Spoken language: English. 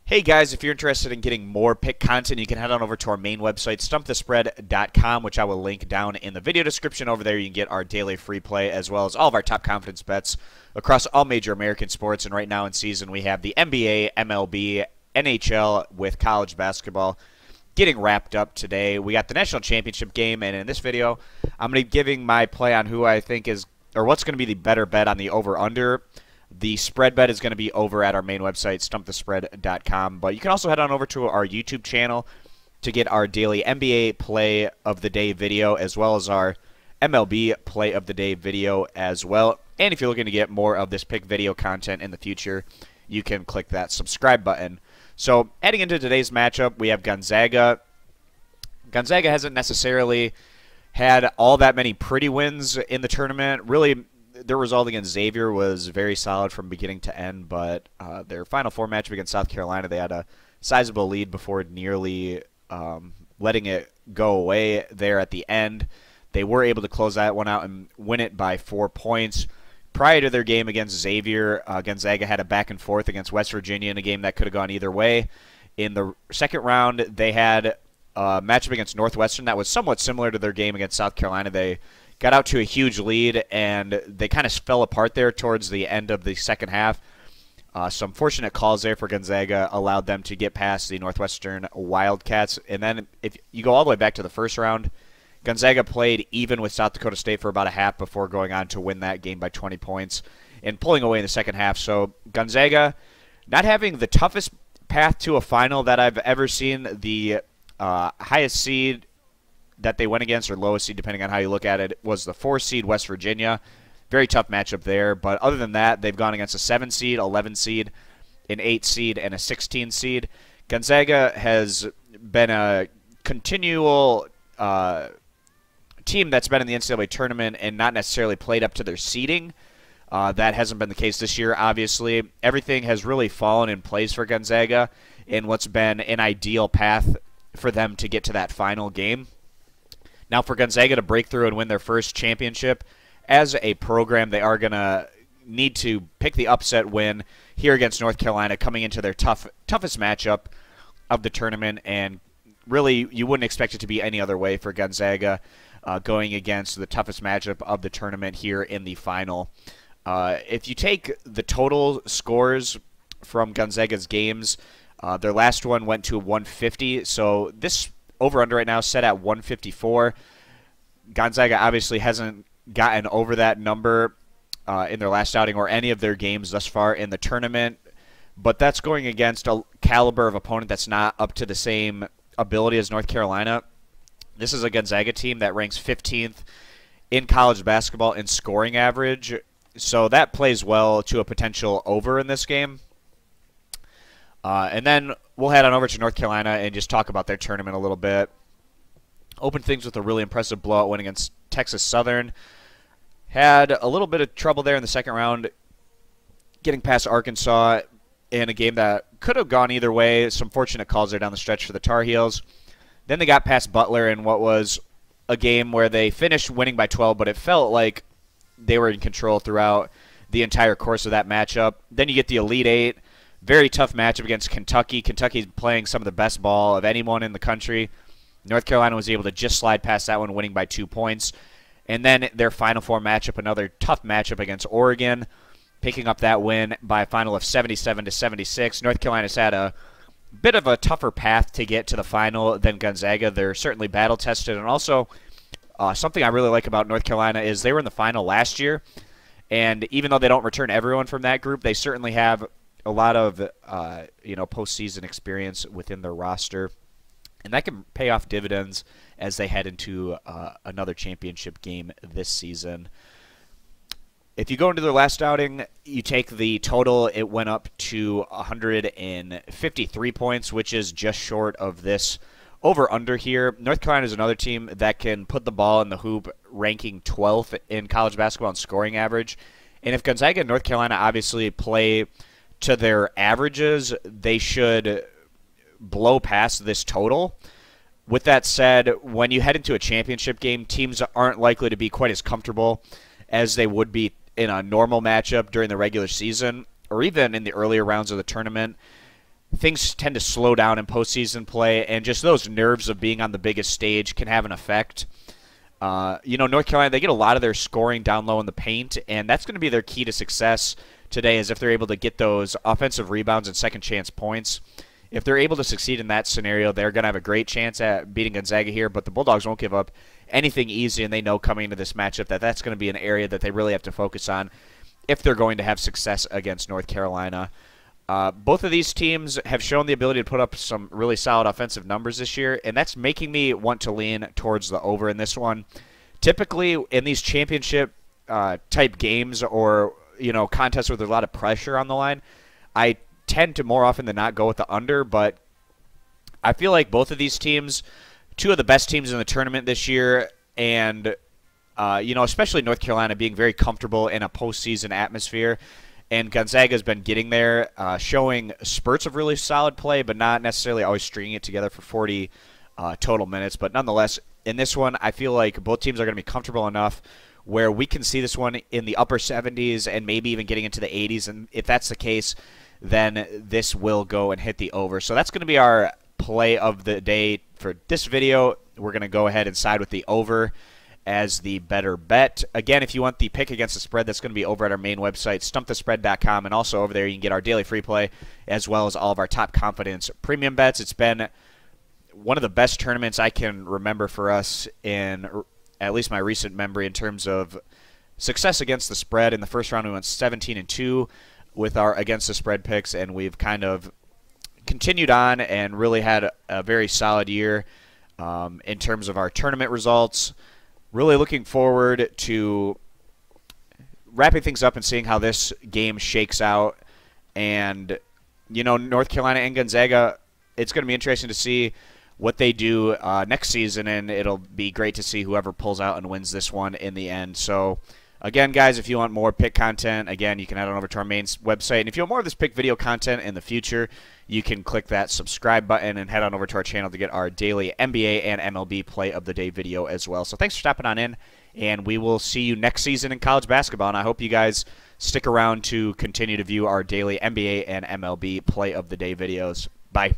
Hey guys, if you're interested in getting more pick content, you can head on over to our main website, stumpthespread.com, which I will link down in the video description. Over there you can get our daily free play as well as all of our top confidence bets across all major American sports. And right now in season we have the NBA, MLB, NHL with college basketball getting wrapped up today. We got the national championship game, and in this video I'm going to be giving my play on who I think is, or what's going to be the better bet on the over-under. The spread bet is going to be over at our main website, stumpthespread.com. But you can also head on over to our YouTube channel to get our daily NBA play of the day video, as well as our MLB play of the day video as well. And if you're looking to get more of this pick video content in the future, you can click that subscribe button. So heading into today's matchup, we have Gonzaga. Gonzaga hasn't necessarily had all that many pretty wins in the tournament. Really, their result against Xavier was very solid from beginning to end, but their Final Four matchup against South Carolina, they had a sizable lead before nearly letting it go away there at the end. They were able to close that one out and win it by 4 points. Prior to their game against Xavier, Gonzaga had a back and forth against West Virginia in a game that could have gone either way. In the second round, they had a matchup against Northwestern that was somewhat similar to their game against South Carolina. They got out to a huge lead, and they kind of fell apart there towards the end of the second half. Some fortunate calls there for Gonzaga allowed them to get past the Northwestern Wildcats. And then if you go all the way back to the first round, Gonzaga played even with South Dakota State for about a half before going on to win that game by 20 points and pulling away in the second half. So Gonzaga not having the toughest path to a final that I've ever seen. The highest seed that they went against, or lowest seed depending on how you look at it, was the 4 seed West Virginia. Very tough matchup there, but other than that, they've gone against a 7 seed, 11 seed, an 8 seed, and a 16 seed. Gonzaga has been a continual team that's been in the NCAA tournament and not necessarily played up to their seeding. That hasn't been the case this year, obviously. Everything has really fallen in place for Gonzaga in what's been an ideal path for them to get to that final game. Now, for Gonzaga to break through and win their first championship, as a program, they are going to need to pick the upset win here against North Carolina, coming into their toughest matchup of the tournament. And really, you wouldn't expect it to be any other way for Gonzaga going against the toughest matchup of the tournament here in the final. If you take the total scores from Gonzaga's games, their last one went to 150, so this over-under right now set at 154. Gonzaga obviously hasn't gotten over that number in their last outing or any of their games thus far in the tournament, but that's going against a caliber of opponent that's not up to the same ability as North Carolina. This is a Gonzaga team that ranks 15th in college basketball in scoring average, so that plays well to a potential over in this game. And then we'll head on over to North Carolina and just talk about their tournament a little bit. Opened things with a really impressive blowout win against Texas Southern. Had a little bit of trouble there in the second round getting past Arkansas in a game that could have gone either way. Some fortunate calls there down the stretch for the Tar Heels. Then they got past Butler in what was a game where they finished winning by 12, but it felt like they were in control throughout the entire course of that matchup. Then you get the Elite Eight. Very tough matchup against Kentucky. Kentucky's playing some of the best ball of anyone in the country. North Carolina was able to just slide past that one, winning by 2 points. And then their Final Four matchup, another tough matchup against Oregon, picking up that win by a final of 77-76. North Carolina's had a bit of a tougher path to get to the final than Gonzaga. They're certainly battle-tested. And also, something I really like about North Carolina is they were in the final last year. And even though they don't return everyone from that group, they certainly have a lot of postseason experience within their roster, and that can pay off dividends as they head into another championship game this season. If you go into their last outing, you take the total, it went up to 153 points, which is just short of this over-under here. North Carolina is another team that can put the ball in the hoop, ranking 12th in college basketball in scoring average. And if Gonzaga and North Carolina obviously play to their averages, they should blow past this total. With that said, when you head into a championship game, teams aren't likely to be quite as comfortable as they would be in a normal matchup during the regular season or even in the earlier rounds of the tournament. things tend to slow down in postseason play, and just those nerves of being on the biggest stage can have an effect. North Carolina, they get a lot of their scoring down low in the paint, and that's going to be their key to success today, is if they're able to get those offensive rebounds and second chance points. If they're able to succeed in that scenario, they're going to have a great chance at beating Gonzaga here, but the Bulldogs won't give up anything easy, and they know coming into this matchup that that's going to be an area that they really have to focus on if they're going to have success against North Carolina. Both of these teams have shown the ability to put up some really solid offensive numbers this year, and that's making me want to lean towards the over in this one. Typically, in these championship type games or contests with a lot of pressure on the line, I tend to more often than not go with the under, but I feel like both of these teams, two of the best teams in the tournament this year, and especially North Carolina being very comfortable in a postseason atmosphere. And Gonzaga has been getting there, showing spurts of really solid play, but not necessarily always stringing it together for 40 total minutes. But nonetheless, in this one, I feel like both teams are going to be comfortable enough where we can see this one in the upper 70s and maybe even getting into the 80s. And if that's the case, then this will go and hit the over. So that's going to be our play of the day for this video. We're going to go ahead and side with the over as the better bet. Again, if you want the pick against the spread, that's going to be over at our main website, stumpthespread.com, and also over there you can get our daily free play as well as all of our top confidence premium bets. It's been one of the best tournaments I can remember for us in at least my recent memory in terms of success against the spread. In the first round, we went 17-2 with our against the spread picks, and we've kind of continued on and really had a very solid year in terms of our tournament results. Really looking forward to wrapping things up and seeing how this game shakes out. And, North Carolina and Gonzaga, it's going to be interesting to see what they do next season, and it'll be great to see whoever pulls out and wins this one in the end. So, again, guys, if you want more pick content, again, you can head on over to our main website. And if you want more of this pick video content in the future, you can click that subscribe button and head on over to our channel to get our daily NBA and MLB play of the day video as well. So thanks for stopping on in, and we will see you next season in college basketball. And I hope you guys stick around to continue to view our daily NBA and MLB play of the day videos. Bye.